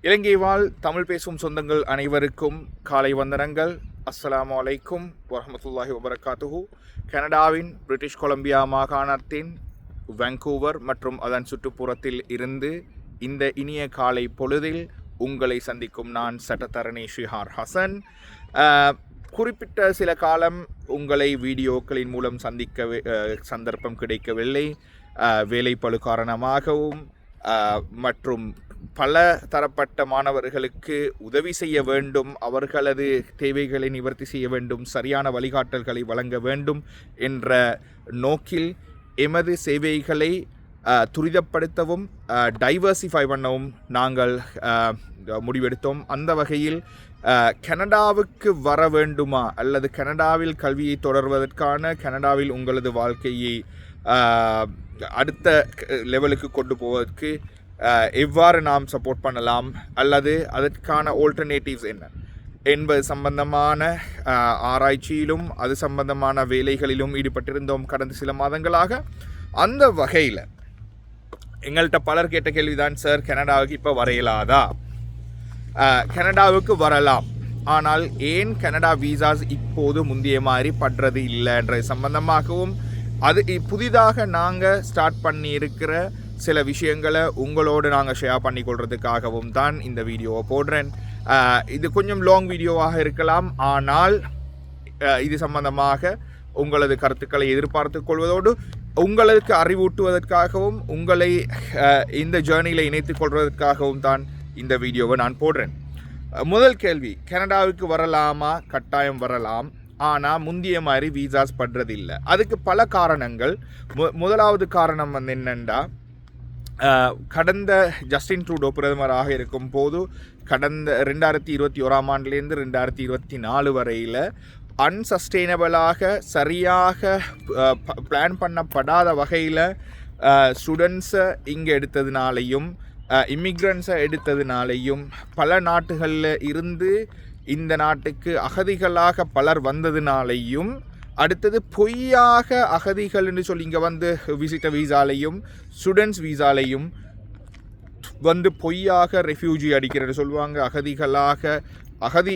இலங்கை வாழ் தமிழ் பேசும் சொந்தங்கள் அனைவருக்கும் காலை வந்தனங்கள். அஸ்ஸலாமு அலைக்கும் வரஹ்மத்துல்லாஹி வபரகாத்துஹு. கனடாவின் பிரிட்டிஷ் கொலம்பியா மாகாணத்தின் வாங்கூவர் மற்றும் அதன் சுற்றுப்புறத்தில் இருந்து இந்த இனிய காலை பொழுதில் உங்களை சந்திக்கும் நான் சட்டத்தரணி ஷிஹார் ஹசன். குறிப்பிட்ட சில காலம் உங்களை வீடியோக்களின் மூலம் சந்திக்க சந்தர்ப்பம் கிடைக்கவில்லை. வேலைப்பளு காரணமாகவும் மற்றும் பல தரப்பட்ட மாணவர்களுக்கு உதவி செய்ய வேண்டும், அவர்களது தேவைகளை நிவர்த்தி செய்ய வேண்டும், சரியான வழிகாட்டல்களை வழங்க வேண்டும் என்ற நோக்கில் எமது சேவைகளை துரிதப்படுத்தவும் டைவர்சிஃபை பண்ணவும் நாங்கள் முடிவெடுத்தோம். அந்த வகையில் கனடாவுக்கு வர வேண்டுமா அல்லது கனடாவில் கல்வியை தொடர்வதற்கான, கனடாவில் உங்களது வாழ்க்கையை அடுத்த லெவலுக்கு கொண்டு போவதற்கு எவ்வாறு நாம் சப்போர்ட் பண்ணலாம் அல்லது அதற்கான ஆல்டர்னேட்டிவ்ஸ் என்ன என்பது சம்பந்தமான ஆராய்ச்சியிலும் அது சம்பந்தமான வேலைகளிலும் ஈடுபட்டிருந்தோம் கடந்த சில மாதங்களாக. அந்த வகையில் எங்கள்கிட்ட பலர் கேட்ட கேள்விதான், சார் கனடாவுக்கு இப்போ வரையலாதா? கனடாவுக்கு வரலாம், ஆனால் ஏன் கனடா வீசாஸ் இப்போது முந்தைய மாதிரி படுறது இல்லைன்ற சம்பந்தமாகவும் அது புதிதாக நாங்கள் ஸ்டார்ட் பண்ணி இருக்கிற சில விஷயங்களை உங்களோடு நாங்கள் ஷேர் பண்ணி கொள்றதுக்காகவும் தான் இந்த வீடியோவை போடுறேன். இது கொஞ்சம் லாங் வீடியோவாக இருக்கலாம், ஆனால் இது சம்பந்தமாக உங்களது கருத்துக்களை எதிர்பார்த்து கொள்வதோடு உங்களுக்கு அறிவூட்டுவதற்காகவும் உங்களை இந்த ஜேர்னியில் இணைத்துக் கொள்வதற்காகவும் தான் இந்த வீடியோவை நான் போடுறேன். முதல் கேள்வி, கனடாவுக்கு வரலாமா? கட்டாயம் வரலாம், ஆனால் முந்திய மாதிரி வீசாஸ் படுறதில்லை. அதுக்கு பல காரணங்கள். முதலாவது காரணம் என்னென்னா, கடந்த ஜஸ்டின் ட்ரூடோ பிரதமராக இருக்கும் போது கடந்த 2021 ஆண்டிலேருந்து 2024 வரையில் அன்சஸ்டெயினபிளாக சரியாக பிளான் பண்ணப்படாத வகையில் ஸ்டூடெண்ட்ஸை இங்கே எடுத்ததுனாலையும் இமிக்ரண்ட்ஸை எடுத்ததுனாலையும் பல நாட்டுகளில் இருந்து இந்த நாட்டுக்கு அகதிகளாக பலர் வந்ததுனாலையும், அடுத்தது பொய்யாக அகதிகள் என்று சொல்லி இங்கே வந்து விசிட்டர் வீசாலையும் ஸ்டூடெண்ட்ஸ் வீசாலையும் வந்து பொய்யாக ரெஃப்யூஜி அடிக்கிறது சொல்லுவாங்க. அகதி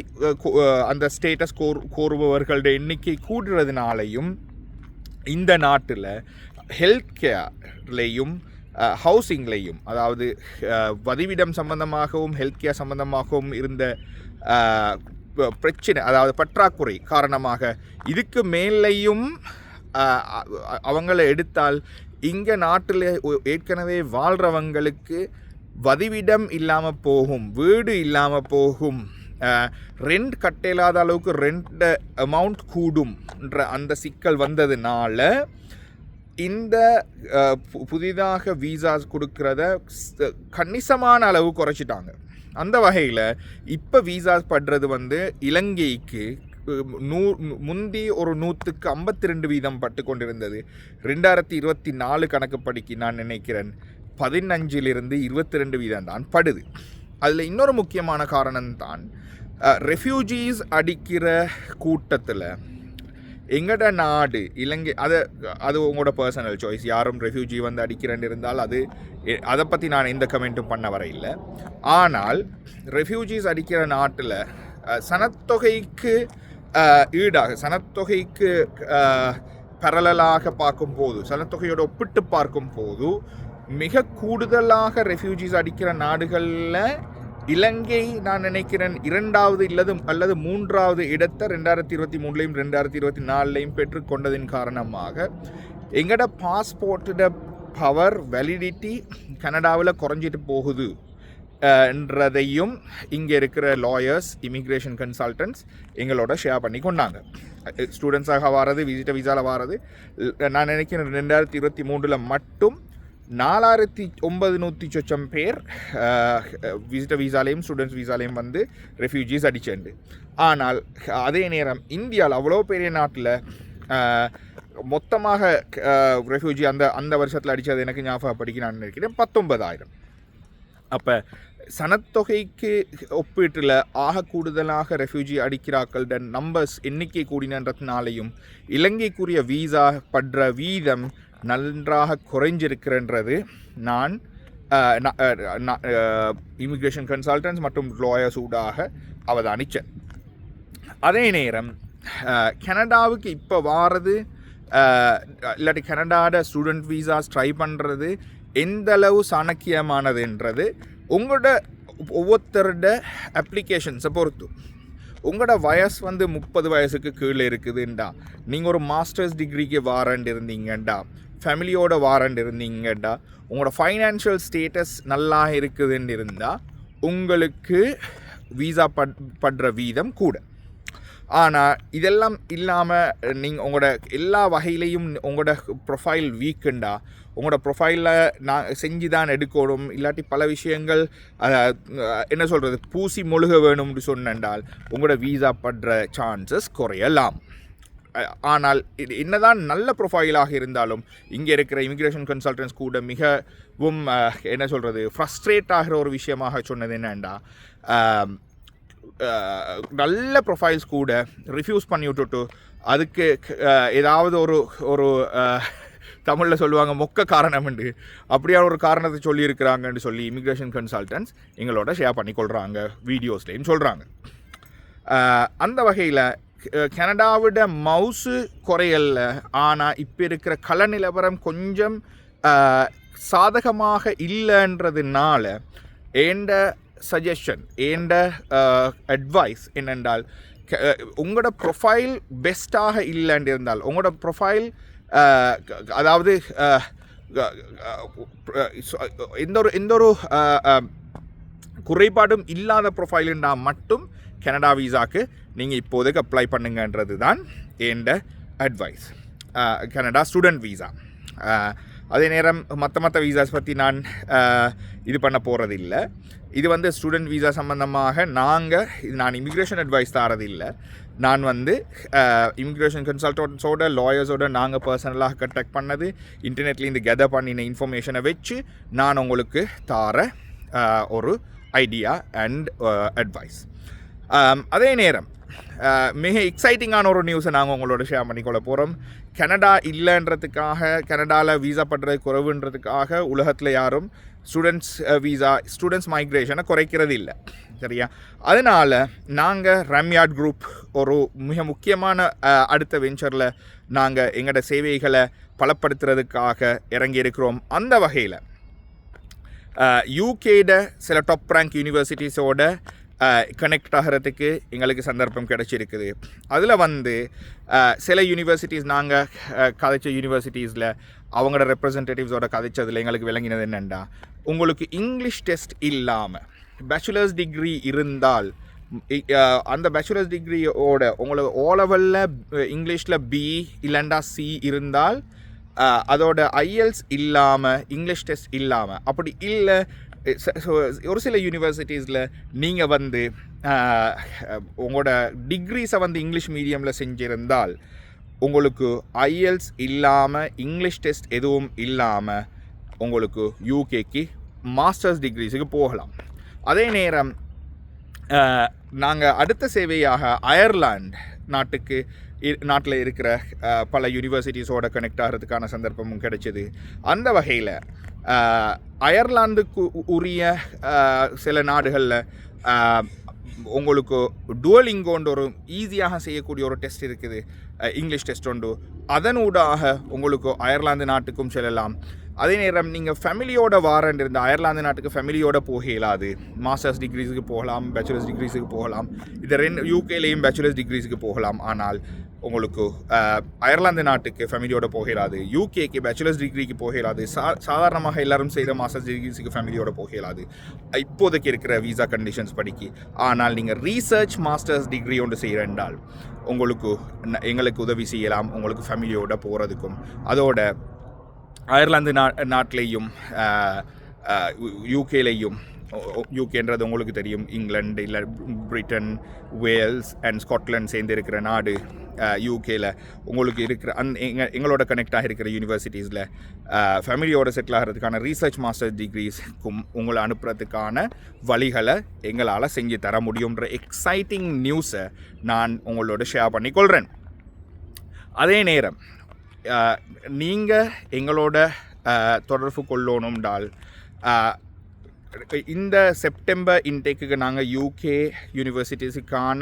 அந்த ஸ்டேட்டஸ் கோருபவர்களுடைய எண்ணிக்கை கூடுறதுனாலையும் இந்த நாட்டில் ஹெல்த் கேர்லேயும் ஹவுசிங்லேயும், அதாவது வதிவிடம் சம்பந்தமாகவும் ஹெல்த் கேர் சம்பந்தமாகவும் இருந்த பிரச்சனை, அதாவது பற்றாக்குறை காரணமாக இதுக்கு மேலேயும் அவங்கள எடுத்தால் இங்கே நாட்டில் ஏற்கனவே வாழ்கிறவங்களுக்கு வதிவிடம் இல்லாமல் போகும், வீடு இல்லாமல் போகும், ரெண்ட் கட்டலாத அளவுக்கு ரெண்ட் அமௌண்ட் கூடும்ன்ற அந்த சிக்கல் வந்ததுனால இந்த புதிதாக வீசாஸ் கொடுக்கறத கணிசமான அளவு குறைச்சிட்டாங்க. அந்த வகையில் இப்போ வீசாஸ் படுறது வந்து இலங்கைக்கு முந்தி ஒரு 152% பட்டு கொண்டிருந்தது. 2024 கணக்குப்படிக்கு நான் நினைக்கிறேன் 15லிருந்து 22% தான் படுது. அதில் இன்னொரு முக்கியமான காரணம்தான், ரெஃப்யூஜீஸ் அடிக்கிற கூட்டத்தில் எங்கட நாடு இலங்கை, அது உங்களோட பர்சனல் சாய்ஸ். யாரும் ரெஃப்யூஜி வந்து அடிக்கிறேன்னு இருந்தால் அதை பற்றி நான் எந்த கமெண்ட்டும் பண்ண வர இல்லை. ஆனால் ரெஃப்யூஜிஸ் அடிக்கிற நாட்டில் சனத்தொகைக்கு ஈடாக, சனத்தொகைக்கு பரலலாக பார்க்கும்போது, சனத்தொகையோடு ஒப்பிட்டு பார்க்கும்போது மிக கூடுதலாக ரெஃப்யூஜிஸ் அடிக்கிற நாடுகளில் இலங்கை நான் நினைக்கிறேன் 2வது அல்லது 3வது இடத்தை 2023லையும் 2024லையும் பெற்றுக்கொண்டதின் காரணமாக எங்கட பாஸ்போர்ட்டோட பவர் வேலிடிட்டி கனடாவில் குறைஞ்சிட்டு போகுது என்றதையும் இங்கே இருக்கிற லாயர்ஸ், இமிக்ரேஷன் கன்சல்டன்ட்ஸ் எங்களோட ஷேர் பண்ணி கொண்டாங்க. ஸ்டூடெண்ட்ஸாக வாரது, விசிட்டர் விசாவில் வாரது, நான் நினைக்கிறேன் 2023 மட்டும் 4900 பேர் விசிட்டர் வீசாலையும் ஸ்டூடெண்ட்ஸ் வீசாலையும் வந்து ரெஃப்யூஜிஸ் அடிச்சுண்டு. ஆனால் அதே நேரம் இந்தியாவில் அவ்வளோ பெரிய நாட்டில் மொத்தமாக ரெஃப்யூஜி அந்த வருஷத்தில் அடித்தது எனக்கு ஞாபகப்படுத்தி நான் நினைக்கிறேன் 19,000. அப்போ சனத்தொகைக்கு ஒப்பீட்டில் ஆக கூடுதலாக ரெஃப்யூஜி அடிக்கிறாக்களோட நம்பர்ஸ் எண்ணிக்கை கூடினன்றதுனாலையும் இலங்கைக்குரிய வீசா படுற வீதம் நன்றாக குறைஞ்சிருக்கிறன்றது நான் இமிக்ரேஷன் கன்சல்டன்ட்ஸ் மற்றும் லாயர்ஸ் ஊடாக அவதானிச்சேன். அதே நேரம் கனடாவுக்கு இப்போ வாரது இல்லாட்டி கனடாவோட ஸ்டூடெண்ட் வீசாஸ் ட்ரை பண்ணுறது எந்தளவு சாணக்கியமானதுன்றது உங்களோட ஒவ்வொருத்தரோட அப்ளிகேஷன்ஸை பொறுத்து. உங்களோட வயசு 30 வயசுக்கு கீழே இருக்குதுண்டா, நீங்கள் ஒரு மாஸ்டர்ஸ் டிகிரிக்கு வாரண்ட் இருந்தீங்கண்டா, ஃபேமிலியோட வாரண்ட் இருந்தீங்கண்டா, உங்களோட ஃபைனான்ஷியல் ஸ்டேட்டஸ் நல்லா இருக்குதுன்னு இருந்தால் உங்களுக்கு வீசா படுற வீதம் கூட. ஆனால் இதெல்லாம் இல்லாமல் நீங்கள் உங்களோட எல்லா வகையிலையும் உங்களோட ப்ரொஃபைல் வீக்குண்டா, உங்களோட ப்ரொஃபைலில் நான் செஞ்சு தான் எடுக்கணும், இல்லாட்டி பல விஷயங்கள் என்ன சொல்கிறது பூசி மொழுக வேணும்னு சொன்னால் உங்களோட வீசா படுற சான்சஸ் குறையலாம். ஆனால் இது என்னதான் நல்ல ப்ரொஃபைலாக இருந்தாலும் இங்கே இருக்கிற இமிக்ரேஷன் கன்சல்டன்ட்ஸ் கூட மிகவும் என்ன சொல்கிறது ஃப்ரஸ்ட்ரேட் ஆகிற ஒரு விஷயமாக சொன்னது என்னென்னா, நல்ல ப்ரொஃபைல்ஸ் கூட ரிஃப்யூஸ் பண்ணி விட்டுட்டு அதுக்கு ஏதாவது ஒரு தமிழில் சொல்லுவாங்க மொக்க காரணம்ண்டு, அப்படியான ஒரு காரணத்தை சொல்லியிருக்கிறாங்கன்னு சொல்லி இமிக்ரேஷன் கன்சல்டன்ட்ஸ் எங்களோட ஷேர் பண்ணிக்கொள்கிறாங்க, வீடியோஸ்லேயும் சொல்கிறாங்க. அந்த வகையில் கனடாவோட மவுசு குறையல்ல, ஆனால் இப்போ இருக்கிற கல நிலவரம் கொஞ்சம் சாதகமாக இல்லைன்றதுனால ஏண்ட சஜஷன் ஏண்ட அட்வைஸ் என்னென்றால், உங்களோட ப்ரொஃபைல் பெஸ்ட்டாக இல்லைன்னு இருந்தால், உங்களோட ப்ரொஃபைல் அதாவது எந்த ஒரு குறைபாடும் இல்லாத ப்ரொஃபைலுன்னா மட்டும் கனடா வீசாக்கு நீங்கள் இப்போதைக்கு அப்ளை பண்ணுங்கன்றது தான் ஏண்ட அட்வைஸ். Canada student visa. அதே நேரம் மற்ற வீசாஸ் பற்றி நான் இது பண்ண போகிறதில்லை. இது ஸ்டூடெண்ட் வீசா சம்மந்தமாக நான் இமிக்ரேஷன் அட்வைஸ் தரதில்லை. நான் இமிக்ரேஷன் கன்சல்டன்ட்ஸோட லாயர்ஸோட நாங்கள் பர்சனலாக கண்டக்ட் பண்ணது, இன்டர்நெட்லேருந்து கெதர் பண்ணின இன்ஃபர்மேஷனை வச்சு நான் உங்களுக்கு தார ஒரு ஐடியா அண்ட் அட்வைஸ். அதே நேரம் மிக எக்ஸைட்டிங்கான ஒரு நியூஸை நாங்கள் உங்களோட ஷேர் பண்ணிக்கொள்ள போகிறோம். கனடா இல்லைன்றதுக்காக, கனடாவில் வீசா படுறது குறைவுன்றதுக்காக உலகத்தில் யாரும் ஸ்டூடெண்ட்ஸ் மைக்ரேஷனை குறைக்கிறது இல்லை, சரியா? அதனால் நாங்கள் ரம்யாட் குரூப் ஒரு மிக முக்கியமான அடுத்த வெஞ்சரில் நாங்கள் எங்களோட சேவைகளை பலப்படுத்துறதுக்காக இறங்கி இருக்கிறோம். அந்த வகையில் யூகேட சில டாப் ரேங்க் யூனிவர்சிட்டிஸோட கனெக்ட் ஆகிறதுக்கு எங்களுக்கு சந்தர்ப்பம் கிடச்சிருக்குது. அதில் சில யூனிவர்சிட்டிஸ் நாங்கள் கதைச்ச யூனிவர்சிட்டிஸில் அவங்களோட ரெப்ரசன்டேட்டிவ்ஸோட கதைச்சதில் எங்களுக்கு விளங்கினது என்னென்னா, உங்களுக்கு இங்கிலீஷ் டெஸ்ட் இல்லாமல் பேச்சுலர்ஸ் டிகிரி இருந்தால், அந்த பேச்சுலர்ஸ் டிகிரியோட உங்களுக்கு ஓ லெவலில் இங்கிலீஷில் பி இல்லைண்டா சி இருந்தால், அதோட ஐஎல்ஸ் இல்லாமல் இங்கிலீஷ் டெஸ்ட் இல்லாமல், அப்படி இல்லை ஒரு சில யூனிவர்சிட்டிஸில் நீங்கள் உங்களோட டிகிரிஸை இங்கிலீஷ் மீடியமில் செஞ்சிருந்தால் உங்களுக்கு ஐஎல்ஸ் இல்லாமல் இங்கிலீஷ் டெஸ்ட் எதுவும் இல்லாமல் உங்களுக்கு யூகேக்கு மாஸ்டர்ஸ் டிகிரிஸுக்கு போகலாம். அதே நேரம் நாங்கள் அடுத்த சேவையாக அயர்லாந்து நாட்டில் இருக்கிற பல யூனிவர்சிட்டிஸோட கனெக்ட் ஆகிறதுக்கான சந்தர்ப்பமும் கிடைச்சிது. அந்த வகையில் அயர்லாந்துக்கு உரிய சில நாடுகளில் உங்களுக்கு டுவலிங்கோன்ற ஒரு ஈஸியாக செய்யக்கூடிய ஒரு டெஸ்ட் இருக்குது, இங்கிலீஷ் டெஸ்ட் உண்டு. அதனூடாக உங்களுக்கு அயர்லாந்து நாட்டுக்கும் செல்லலாம். அதே நேரம் நீங்கள் ஃபேமிலியோட வாரண்ட் இருந்தால் அயர்லாந்து நாட்டுக்கு ஃபேமிலியோட போக இயலாது. மாஸ்டர்ஸ் டிகிரிஸுக்கு போகலாம், பேச்சுலர்ஸ் டிகிரிஸுக்கு போகலாம். இது யூகேலேயும் பேச்சுலர்ஸ் டிகிரிஸுக்கு போகலாம். ஆனால் உங்களுக்கு அயர்லாந்து நாட்டுக்கு ஃபேமிலியோட போகலாது, யூகேக்கு பேச்சுலர்ஸ் டிகிரிக்கு போகலாது. சாதாரணமாக எல்லாரும் செய்கிற மாஸ்டர்ஸ் டிகிரிஸுக்கு ஃபேமிலியோட போகலாது இப்போதைக்கு இருக்கிற வீசா கண்டிஷன்ஸ் படிக்கி. ஆனால் நீங்கள் ரீசர்ச் மாஸ்டர்ஸ் டிகிரி ஒன்று செய்கிறேன்றால் எங்களுக்கு உதவி செய்யலாம், உங்களுக்கு ஃபேமிலியோட போகிறதுக்கும். அதோட அயர்லாந்து நாட்டிலையும் யூகேலையும், யூகேன்றது உங்களுக்கு தெரியும், இங்கிலாந்து இல்லை பிரிட்டன், வேல்ஸ் அண்ட் ஸ்காட்லாண்ட் சேர்ந்து இருக்கிற நாடு. யூகேல உங்களுக்கு இருக்கிற எங்களோட கனெக்டாக இருக்கிற யூனிவர்சிட்டிஸில் ஃபேமிலியோட செட்டில் ஆகிறதுக்கான ரீசர்ச் மாஸ்டர் டிகிரிஸ்க்கும் உங்களை அனுப்புறதுக்கான வழிகளை எங்களால் செஞ்சு தர முடியுன்ற எக்ஸைட்டிங் நியூஸை நான் உங்களோட ஷேர் பண்ணிக்கொள்கிறேன். அதே நேரம் நீங்கள் எங்களோட தொடர்பு கொள்ளணும்டால் இந்த செப்டம்பர் இன்டேக்குக்கு நாங்கள் யூகே யூனிவர்சிட்டிஸுக்கான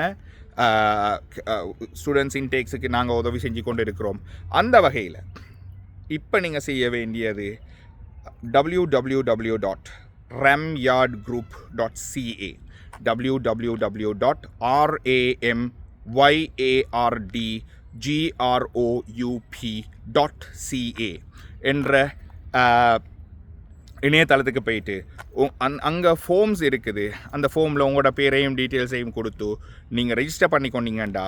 ஸ்டூடெண்ட்ஸ் இன்டேக்ஸுக்கு நாங்கள் உதவி செஞ்சு கொண்டு இருக்கிறோம். அந்த வகையில் இப்போ நீங்கள் செய்ய வேண்டியது www.ramyardgroup.ca www.ramyardgroup.ca என்ற இணையதளத்துக்கு போயிட்டு அங்கே ஃபார்ம்ஸ் இருக்குது. அந்த ஃபார்மில் உங்களோட பேரையும் டீட்டெயில்ஸையும் கொடுத்து நீங்கள் ரெஜிஸ்டர் பண்ணி கொண்டீங்கண்டா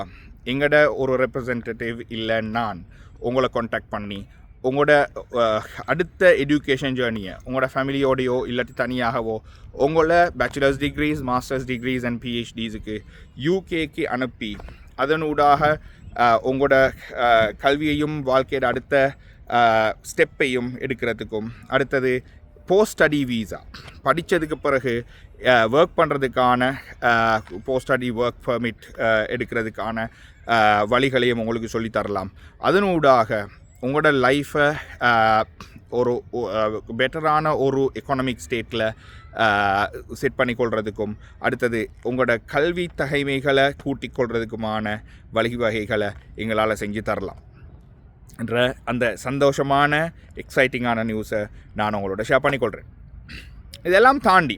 எங்களோட ஒரு ரெப்ரசன்டேட்டிவ் இல்லை நான் உங்களை கான்டாக்ட் பண்ணி உங்களோட அடுத்த எஜுகேஷன் ஜேர்னியை உங்களோட ஃபேமிலியோடையோ இல்லாட்டி தனியாகவோ உங்களோட bachelors degrees, masters degrees and பிஹெச்டிஸுக்கு யூகேக்கு அனுப்பி அதனூடாக உங்களோட கல்வியையும் வாழ்க்கையோட அடுத்த ஸ்டெப்பையும் எடுக்கிறதுக்கும், அடுத்தது போஸ்ட் ஸ்டடி வீசா படித்ததுக்கு பிறகு ஒர்க் பண்ணுறதுக்கான போஸ்ட் ஸ்டடி ஒர்க் பர்மிட் எடுக்கிறதுக்கான வழிகளையும் உங்களுக்கு சொல்லித்தரலாம். அதனூடாக உங்களோட லைஃப்பை ஒரு பெட்டரான ஒரு எக்கனாமிக் ஸ்டேட்டில் செட் பண்ணிக்கொள்கிறதுக்கும், அடுத்தது உங்களோட கல்வி தகைமைகளை கூட்டிக் கொள்கிறதுக்குமான வழிவகைகளை எங்களால் செஞ்சு தரலாம் என்ற அந்த சந்தோஷமான எக்ஸைட்டிங்கான நியூஸை நான் உங்களோட ஷேர் பண்ணிக்கொள்கிறேன். இதெல்லாம் தாண்டி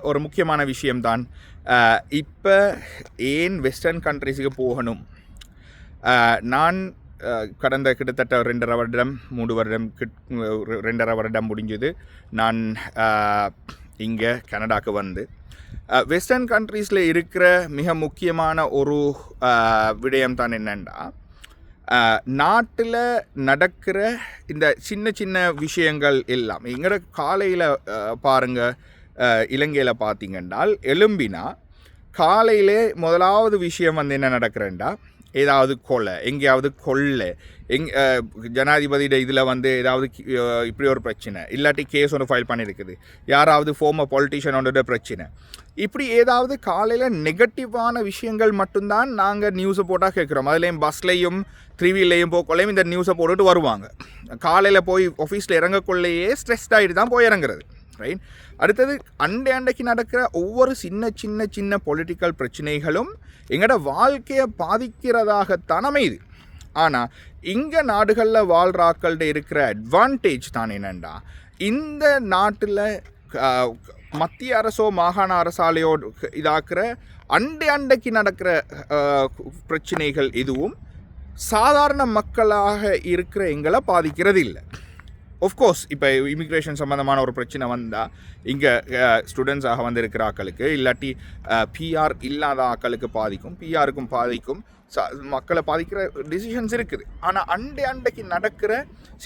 ஒரு முக்கியமான விஷயம்தான், இப்போ ஏன் வெஸ்டர்ன் கண்ட்ரிஸுக்கு போகணும். நான் கடந்த கிட்டத்தட்ட 2.5 வருடம் 3 வருடம் 2.5 வருடம் முடிஞ்சது நான் இங்கே கனடாவுக்கு வந்து. வெஸ்டர்ன் கண்ட்ரீஸில் இருக்கிற மிக முக்கியமான ஒரு விடயம் தான் என்னென்னா, நாட்டில் நடக்கிற இந்த சின்ன சின்ன விஷயங்கள் எல்லாம். எங்களோட காலையில் பாருங்கள், இலங்கையில் பார்த்தீங்கன்னால் எழும்பினா காலையிலே முதலாவது விஷயம் வந்து என்ன நடக்கிறேன்டா, ஏதாவது கொலை, எங்கேயாவது கொள்ளை, ஜனாதிபதியோட இதில் வந்து ஏதாவது இப்படி ஒரு பிரச்சனை, இல்லாட்டி கேஸ் ஒன்று ஃபைல் பண்ணியிருக்குது, யாராவது ஃபார்மர் பொலிட்டிஷியனோட பிரச்சனை, இப்படி ஏதாவது காலையில் நெகட்டிவான விஷயங்கள் மட்டும்தான் நாங்கள் நியூஸை போட்டால் கேட்குறோம். அதுலேயும் பஸ்லேயும் 3வீல்லையும் போக்கொள்ளையும் இந்த நியூஸை போட்டுட்டு வருவாங்க. காலையில் போய் ஆஃபீஸில் இறங்கக்குள்ளேயே ஸ்ட்ரெஸ்ட் ஆகிட்டு தான் போய் இறங்குறது, ரைட். அடுத்தது அண்டைக்கு நடக்கிற ஒவ்வொரு சின்ன பொலிட்டிக்கல் பிரச்சனைகளும் எங்களோட வாழ்க்கையை பாதிக்கிறதாகத்தான் அமையுது. ஆனால் இங்கே நாடுகளில் வாழ்கிறாக்கள்கிட்ட இருக்கிற அட்வான்டேஜ் தான் என்னென்னா, இந்த நாட்டில் மத்திய அரசோ மாகாண அரசாலையோ இதாக்குற அண்டைக்கு நடக்கிற பிரச்சனைகள் எதுவும் சாதாரண மக்களாக இருக்கிற எங்களை பாதிக்கிறது இல்லை. ஆஃப்கோர்ஸ் இப்போ இமிக்ரேஷன் சம்மந்தமான ஒரு பிரச்சனை வந்தால் இங்கே ஸ்டூடெண்ட்ஸாக வந்திருக்கிற ஆக்களுக்கு இல்லாட்டி பிஆர் இல்லாத ஆக்களுக்கு பாதிக்கும், பிஆருக்கும் பாதிக்கும், மக்களை பாதிக்கிற டிசிஷன்ஸ் இருக்குது. ஆனால் அண்டைக்கு நடக்கிற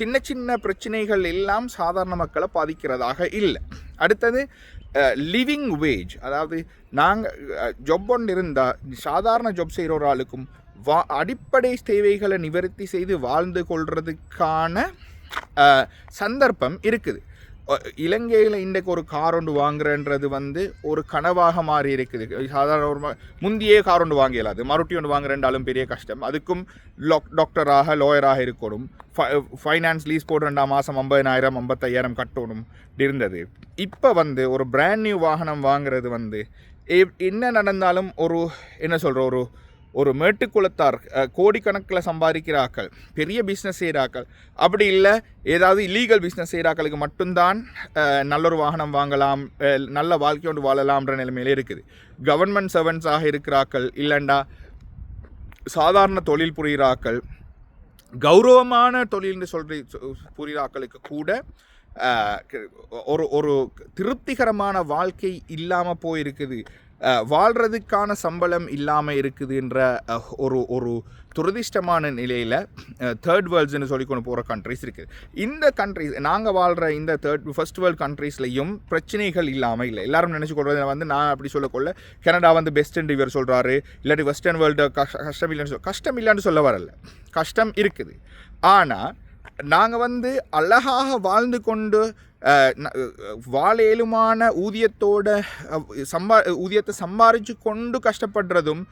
சின்ன பிரச்சனைகள் எல்லாம் சாதாரண மக்களை பாதிக்கிறதாக இல்லை. அடுத்தது லிவிங் வேஜ், அதாவது நாங்கள் ஜொப் ஒன்று இருந்தால் சாதாரண ஜொப் செய்கிற ஒரு ஆளுக்கும் அடிப்படை தேவைகளை நிவர்த்தி செய்து வாழ்ந்து கொள்றதுக்கான சந்தர்ப்பம் இருக்குது. இலங்கையில் இன்றைக்கு ஒரு கார் ஒன்று வாங்குறன்றது வந்து ஒரு கனவாக மாறி இருக்குது. சாதாரண ஒரு முந்தியே கார் ஒன்று வாங்கியலாது, மறுபடியும் ஒன்று வாங்குறேன்டாலும் பெரிய கஷ்டம். அதுக்கும் டாக்டராக லோயராக இருக்கணும், ஃபைனான்ஸ் லீஸ் போட்டு 2 மாதம் 50,000 55,000 கட்டணும் இருந்தது. இப்போ வந்து ஒரு பிராண்ட் நியூ வாகனம் வாங்குறது வந்து என்ன நடந்தாலும் ஒரு என்ன சொல்கிற ஒரு மேட்டுக்குளத்தார் கோடிக்கணக்கில் சம்பாதிக்கிறாக்கள், பெரிய பிஸ்னஸ் செய்கிறாக்கள், அப்படி இல்லை ஏதாவது இல்லீகல் பிஸ்னஸ் செய்கிறாக்களுக்கு மட்டும்தான் நல்ல ஒரு வாகனம் வாங்கலாம், நல்ல வாழ்க்கை ஒன்று வாழலாம்ன்ற நிலைமையிலே இருக்குது. கவர்மெண்ட் சர்வன்ட்ஸாக இருக்கிறாக்கள், இல்லைண்டா சாதாரண தொழில் புரிகிறாக்கள், கௌரவமான தொழில்னு புரிகிறாக்களுக்கு கூட ஒரு திருப்திகரமான வாழ்க்கை இல்லாமல் போயிருக்குது, வாழ்கிறதுக்கான சம்பளம் இல்லாமல் இருக்குதுன்ற ஒரு துரதிஷ்டமான நிலையில் தேர்ட் வேர்ல்ட்ஸ்னு சொல்லி கொண்டு போகிற கண்ட்ரிஸ் இருக்குது. இந்த கண்ட்ரிஸ் நாங்கள் வாழ்கிற இந்த ஃபர்ஸ்ட் வேர்ல்டு கண்ட்ரீஸ்லையும் பிரச்சனைகள் இல்லாமல் இல்லை. எல்லோரும் நினச்சி கொள்வது வந்து நான் அப்படி சொல்லக்கொள்ள கனடா வந்து பெஸ்ட்டுன்னு இவர் சொல்கிறாரு, இல்லாட்டி வெஸ்டர்ன் வேர்ல்டு கஷ்டம் இல்லைன்னு சொல்ல வரல, கஷ்டம் இருக்குது. ஆனால் நாங்கள் வந்து அழகாக வாழ்ந்து கொண்டு வாழேலுமான ஊதியத்தை சம்பாரித்து கொண்டு கஷ்டப்படுறதும்,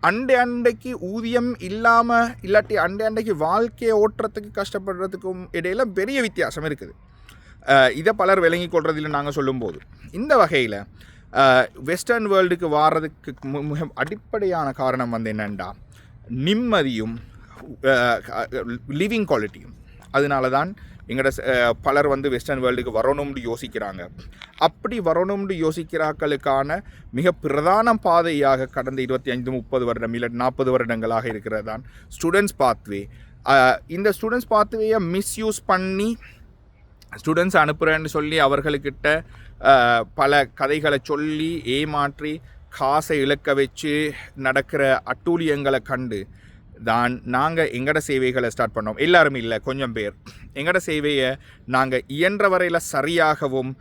அண்டைக்கு ஊதியம் இல்லாமல் இல்லாட்டி அண்டைக்கு வாழ்க்கையை ஓட்டுறதுக்கு கஷ்டப்படுறதுக்கும் இடையில் பெரிய வித்தியாசம் இருக்குது. இதை பலர் விளங்கி கொள்றதில்லை நாங்கள் சொல்லும்போது. இந்த வகையில் வெஸ்டர்ன் வேர்ல்டுக்கு வாரதுக்கு மிக அடிப்படையான காரணம் வந்து என்னென்னா நிம்மதியும் லிவிங் குவாலிட்டியும். அதனால தான் எங்களோட பலர் வந்து வெஸ்டர்ன் வேர்ல்டுக்கு வரணும்னு யோசிக்கிறாங்க. அப்படி வரணும்னு யோசிக்கிறாக்களுக்கான மிக பிரதான பாதையாக கடந்த 25-30 வருடம் இல்லை 40 வருடங்களாக இருக்கிறது தான் ஸ்டூடெண்ட்ஸ் பாத்வே. இந்த ஸ்டூடெண்ட்ஸ் பாத்வேயை மிஸ்யூஸ் பண்ணி ஸ்டூடெண்ட்ஸ் அனுப்புகிறேன்னு சொல்லி அவர்களுக்கிட்ட பல கதைகளை சொல்லி ஏமாற்றி காசை இழக்க வச்சு நடக்கிற அட்டூழியங்களை கண்டு தான் நாங்கள் எங்களோட சேவைகளை ஸ்டார்ட் பண்ணோம். எல்லாரும் இல்லை, கொஞ்சம் பேர். எங்களோட சேவையை நாங்கள் இயன்ற வரையில் சரியாகவும்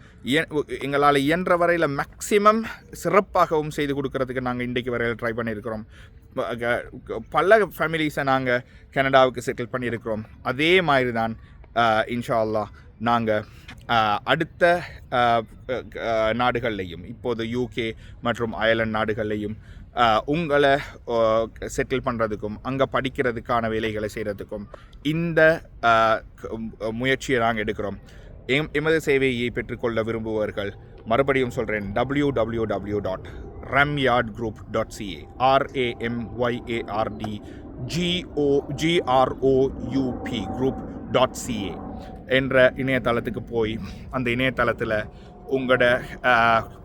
எங்களால் இயன்ற வரையில் மேக்சிமம் சிறப்பாகவும் செய்து கொடுக்கறதுக்கு நாங்கள் இன்றைக்கு வரையில் ட்ரை பண்ணியிருக்கிறோம். பல ஃபேமிலிஸை நாங்கள் கனடாவுக்கு செட்டில் பண்ணியிருக்கிறோம். அதே மாதிரி தான் இன்ஷா அல்லாஹ் நாங்கள் அடுத்த நாடுகள்லையும் இப்போது யூகே மற்றும் அயர்லாந்து நாடுகள்லையும் உங்களை செட்டில் பண்ணுறதுக்கும் அங்கே படிக்கிறதுக்கான வேலைகளை செய்கிறதுக்கும் இந்த முயற்சியை நாங்கள் எடுக்கிறோம். எமது சேவையை பெற்றுக்கொள்ள விரும்புபவர்கள் மறுபடியும் சொல்கிறேன், www.ramyardgroup.ca RAMYARD GROUP.ca என்ற இணையதளத்துக்கு போய் அந்த இணையதளத்தில் உங்களோட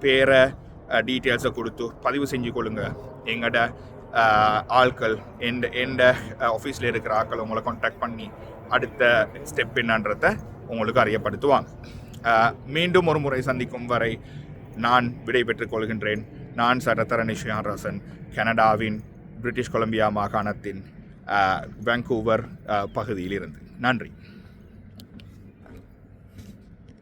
பேரை டீட்டெயில்ஸை கொடுத்து பதிவு செஞ்சு கொள்ளுங்க. எங்களோட ஆட்கள் எந்த ஆஃபீஸில் இருக்கிற ஆட்கள் உங்களை கான்டாக்ட் பண்ணி அடுத்த ஸ்டெப் என்னன்றதை உங்களுக்கு அறியப்படுத்துவாங்க. மீண்டும் ஒரு முறை சந்திக்கும் வரை நான் விடை பெற்றுக் கொள்கின்றேன். நான் சட்டத்தரணி ஷியான்ராசன், கனடாவின் பிரிட்டிஷ் கொலம்பியா மாகாணத்தின் வான்கூவர் பகுதியில் இருந்து. நன்றி.